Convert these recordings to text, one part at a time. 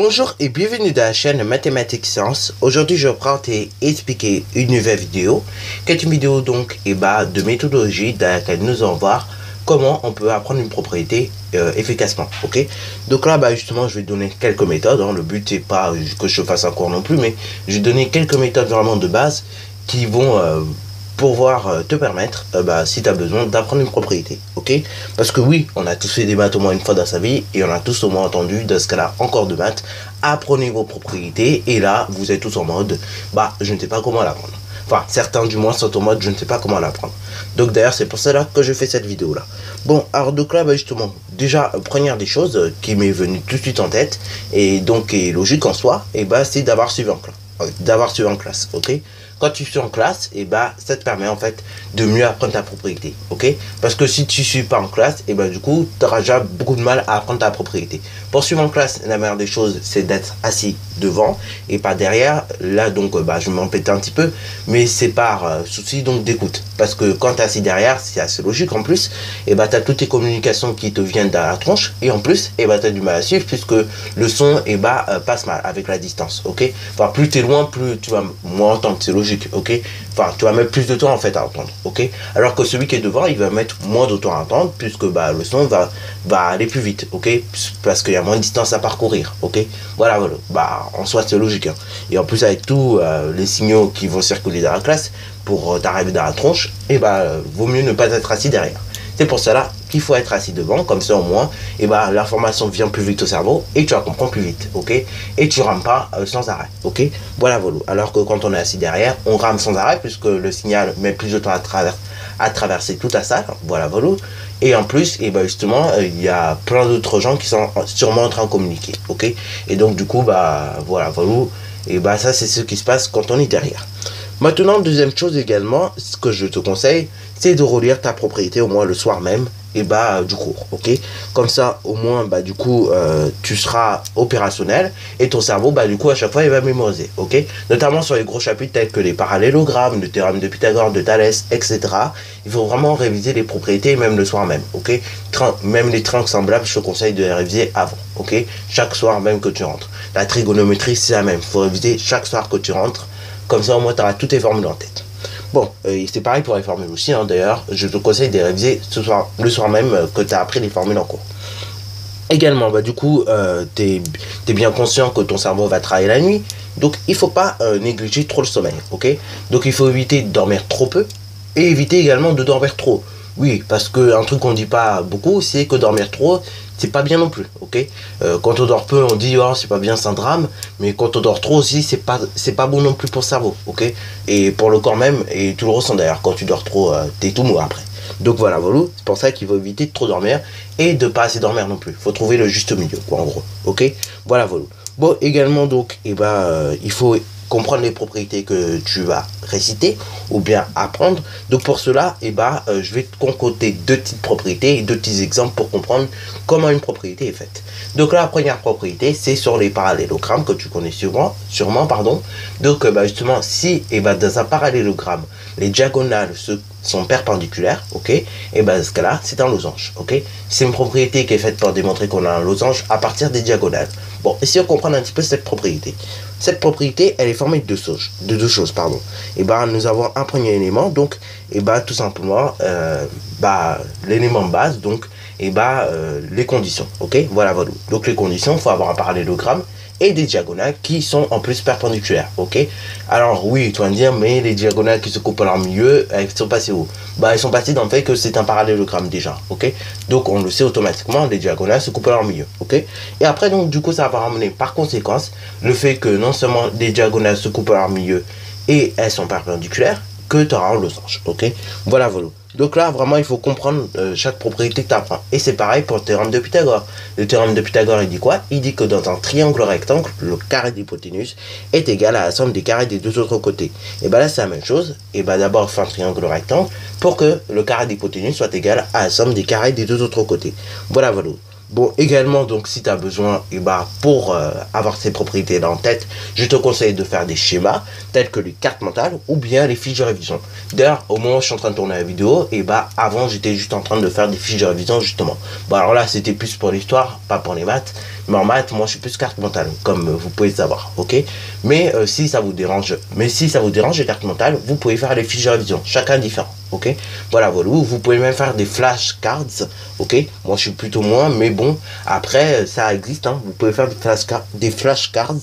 Bonjour et bienvenue dans la chaîne Mathématiques Sciences. Aujourd'hui je vais prendre et expliquer une nouvelle vidéo qui est une vidéo donc de méthodologie dans laquelle nous allons voir comment on peut apprendre une propriété efficacement. Ok, donc là justement je vais donner quelques méthodes, le but c'est pas que je fasse un cours non plus, mais je vais donner quelques méthodes vraiment de base qui vont pouvoir te permettre, si tu as besoin d'apprendre une propriété, ok? Parce que oui, on a tous fait des maths au moins une fois dans sa vie, et on a tous au moins entendu, dans ce cas-là, encore de maths, apprenez vos propriétés, et là, vous êtes tous en mode, je ne sais pas comment l'apprendre. Enfin, certains du moins sont en mode, je ne sais pas comment l'apprendre. Donc d'ailleurs, c'est pour cela que je fais cette vidéo-là. Bon, alors donc là, justement, déjà, première des choses qui m'est venue tout de suite en tête, et donc qui est logique en soi, c'est d'avoir suivi en classe, ok? Quand tu suis en classe, ça te permet en fait de mieux apprendre ta propriété, ok? Parce que si tu ne suis pas en classe, du coup, tu auras déjà beaucoup de mal à apprendre ta propriété. Pour suivre en classe, la meilleure des choses, c'est d'être assis devant et pas derrière. Là, donc, je vais m'empêter un petit peu, mais c'est par souci donc d'écoute. Parce que quand tu es assis derrière, c'est assez logique en plus, tu as toutes tes communications qui te viennent dans la tronche, et en plus, tu as du mal à suivre puisque le son, passe mal avec la distance, ok? Enfin, plus tu es loin, plus tu vas moins entendre, c'est logique, ok? Enfin, tu vas mettre plus de temps en fait à entendre, ok? Alors que celui qui est devant, il va mettre moins de temps à entendre puisque le son va aller plus vite, ok? Parce qu'il y a moins de distance à parcourir, ok? Voilà. En soi c'est logique, hein. Et en plus avec tous les signaux qui vont circuler dans la classe pour t'arriver dans la tronche, vaut mieux ne pas être assis derrière. C'est pour cela qu'il faut être assis devant, comme ça au moins, l'information vient plus vite au cerveau et tu la comprends plus vite, ok? Et tu rames pas sans arrêt, ok? Voilà. Alors que quand on est assis derrière, on rame sans arrêt puisque le signal met plus de temps à traverser toute la salle, voilà. Et en plus, justement, il y a plein d'autres gens qui sont sûrement en train de communiquer, ok? Et donc du coup, ça c'est ce qui se passe quand on est derrière. Maintenant, deuxième chose également, ce que je te conseille, c'est de relire ta propriété au moins le soir même du cours, ok? Comme ça, au moins, tu seras opérationnel et ton cerveau, du coup, à chaque fois, il va mémoriser, ok? Notamment sur les gros chapitres tels que les parallélogrammes, le théorème de Pythagore, de Thalès, etc. Il faut vraiment réviser les propriétés même le soir même, ok? Même les triangles semblables, je te conseille de les réviser avant, ok? Chaque soir même que tu rentres. La trigonométrie, c'est la même. Il faut réviser chaque soir que tu rentres. Comme ça, au moins, tu auras toutes tes formules en tête. Bon, c'est pareil pour les formules aussi, hein. D'ailleurs, je te conseille de les réviser le soir même que tu as appris les formules en cours. Également, tu es bien conscient que ton cerveau va travailler la nuit. Donc, il ne faut pas négliger trop le sommeil, ok? Donc, il faut éviter de dormir trop peu et éviter également de dormir trop. Oui, parce qu'un truc qu'on dit pas beaucoup, c'est que dormir trop, c'est pas bien non plus, ok? Quand on dort peu, on dit c'est pas bien, c'est un drame, mais quand on dort trop aussi, c'est pas bon non plus pour le cerveau, ok? Et pour le corps même, et tu le ressens d'ailleurs, quand tu dors trop, t'es tout mou après. Donc voilà, c'est pour ça qu'il faut éviter de trop dormir et de pas assez dormir non plus. Il faut trouver le juste milieu, quoi, en gros, ok? Voilà. Bon, également donc, il faut comprendre les propriétés que tu vas réciter ou bien apprendre. Donc pour cela, je vais te concocter deux petites propriétés et deux petits exemples pour comprendre comment une propriété est faite. Donc la première propriété, c'est sur les parallélogrammes que tu connais sûrement. Donc justement, si dans un parallélogramme, les diagonales sont perpendiculaires, ok, dans ce cas-là, c'est un losange, ok. C'est une propriété qui est faite pour démontrer qu'on a un losange à partir des diagonales. Bon, essayons de comprendre un petit peu cette propriété. Cette propriété, elle est formée de deux choses. Nous avons un premier élément, donc, tout simplement, l'élément de base, donc, les conditions, ok. Voilà. Donc les conditions, il faut avoir un parallélogramme et des diagonales qui sont en plus perpendiculaires, ok. Alors oui, tu vas me dire, mais les diagonales qui se coupent en leur milieu, elles sont passées où? Elles sont passées dans le fait que c'est un parallélogramme déjà, ok. Donc on le sait automatiquement, les diagonales se coupent en leur milieu, ok. Et après, donc du coup, ça va ramener par conséquence le fait que non seulement les diagonales se coupent en leur milieu et elles sont perpendiculaires, que tu auras un losange, ok. Voilà. Donc là, vraiment, il faut comprendre chaque propriété que tu apprends. Et c'est pareil pour le théorème de Pythagore. Le théorème de Pythagore, il dit quoi? Il dit que dans un triangle rectangle, le carré d'hypoténuse est égal à la somme des carrés des deux autres côtés. Et là, c'est la même chose. D'abord, faire un triangle rectangle pour que le carré d'hypoténuse soit égal à la somme des carrés des deux autres côtés. Voilà. Bon, également, donc, si tu as besoin, et bah, pour avoir ces propriétés-là en tête, je te conseille de faire des schémas, tels que les cartes mentales ou bien les fiches de révision. D'ailleurs, au moment où je suis en train de tourner la vidéo, et bah, avant, j'étais juste en train de faire des fiches de révision, justement. Bon, alors là, c'était plus pour l'histoire, pas pour les maths. Mais en maths, moi, je suis plus carte mentale, comme vous pouvez le savoir, ok? Mais si ça vous dérange, les cartes mentales, vous pouvez faire les fiches de révision, chacun différent, ok? Voilà, voilà. Vous pouvez même faire des flashcards, ok? Moi, je suis plutôt moins, mais bon, après, ça existe, hein. Vous pouvez faire des flashcards.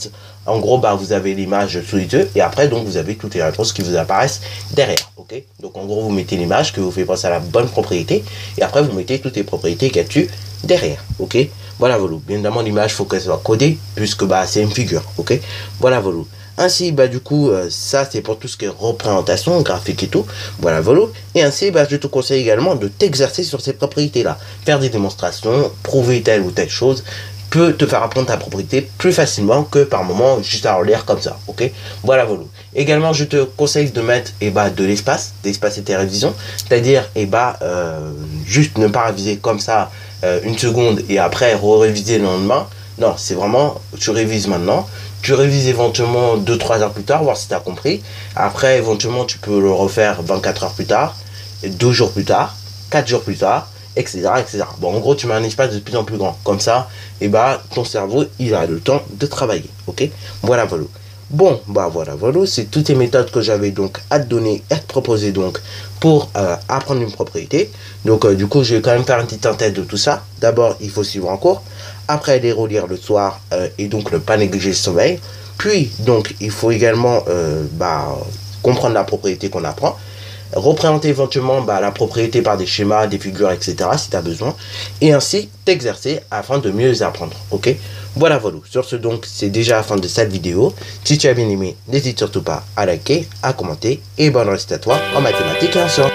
En gros, bah, vous avez l'image sous les yeux, et après, donc, vous avez toutes les réponses qui vous apparaissent derrière, ok? Donc, en gros, vous mettez l'image que vous fait penser à la bonne propriété, et après, vous mettez toutes les propriétés qu'il y a dessus derrière, ok? Voilà, voilà. Bien évidemment, l'image, il faut qu'elle soit codée, puisque bah, c'est une figure, ok? Voilà, voilà. Ainsi, bah, du coup, ça, c'est pour tout ce qui est représentation, graphique et tout. Voilà, voilà. Et ainsi, bah, je te conseille également de t'exercer sur ces propriétés-là. Faire des démonstrations, prouver telle ou telle chose, peut te faire apprendre ta propriété plus facilement que par moment juste à relire comme ça, ok? Voilà, voilà. Également, je te conseille de mettre de l'espace, d'espacer tes révisions, c'est-à-dire juste ne pas réviser comme ça une seconde et après réviser le lendemain. Non, c'est vraiment, tu révises maintenant, tu révises éventuellement 2-3 heures plus tard, voir si tu as compris. Après, éventuellement, tu peux le refaire 24 heures plus tard, 2 jours plus tard, 4 jours plus tard, etc., etc. Bon, en gros, tu mets un espace de plus en plus grand. Comme ça, et bah, ton cerveau, il a le temps de travailler. Ok? Voilà, voilà. Bon, bah voilà, voilà. C'est toutes les méthodes que j'avais donc à te donner et à te proposer donc pour apprendre une propriété. Donc, du coup, je vais quand même faire une petite synthèse de tout ça. D'abord, il faut suivre en cours. Après, les relire le soir et donc ne pas négliger le sommeil. Puis, donc, il faut également comprendre la propriété qu'on apprend. Représenter éventuellement la propriété par des schémas, des figures, etc. si tu as besoin. Et ainsi t'exercer afin de mieux les apprendre. Ok? Voilà, voilà. Sur ce, donc, c'est déjà la fin de cette vidéo. Si tu as bien aimé, n'hésite surtout pas à liker, à commenter. Et bonne réussite à toi en mathématiques et en sciences.